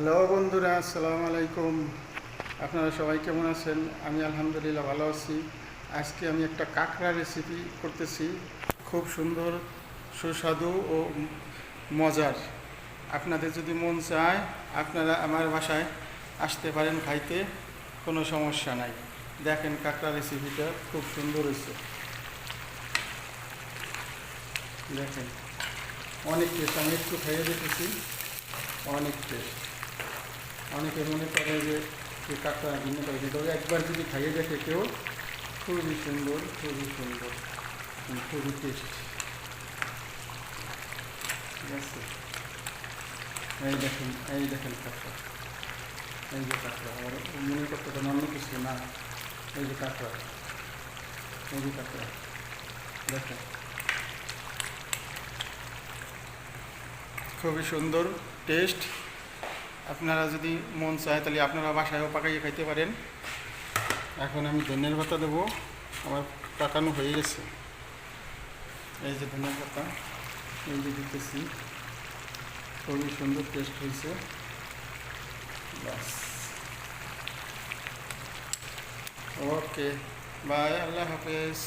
Hello বন্ধুরা, আসসালামু আলাইকুম। আপনারা সবাই কেমন আছেন? আমি আলহামদুলিল্লাহ ভালো আছি। আজকে আমি একটা কাঁকড়া রেসিপি করতেছি, খুব সুন্দর, সুস্বাদু ও মজার। আপনাদের যদি মন চায় আপনারা আমার বাসায় আসতে পারেন খাইতে, কোনো সমস্যা নাই। দেখেন কাঁকড়া রেসিপিটা খুব সুন্দর হয়েছে। দেখেন অনেক টেস্ট, আমি একটু খাইয়ে দেখেছি, অনেক টেস্ট। অনেকে মনে করে যে কাঁকড়া ভিন্ন করে, তবে একবার যদি খাইয়ে দেখে কেউ, খুবই সুন্দর, খুবই সুন্দর, খুবই টেস্ট। ঠিক আছে, এই দেখেন কাঁকড়া, এই যে কাঁকড়া, আমার মনে করতে তো অন্য কিছু না। এই যে কাঁকড়া, এই যে কাঁকড়া, দেখেন খুবই সুন্দর টেস্ট। আপনারা যদি মন চায় তাহলে আপনারা বাসায়ও পাকাইয়ে খাইতে পারেন। এখন আমি ধনিয়ার পাতা দেবো, আমার পাকানো হয়ে গেছে। এই যে ধনিয়ার পাতা, এই যে দিতেছি, খুবই সুন্দর টেস্ট হয়েছে। বাস, ওকে, বাই, আল্লাহ হাফেজ।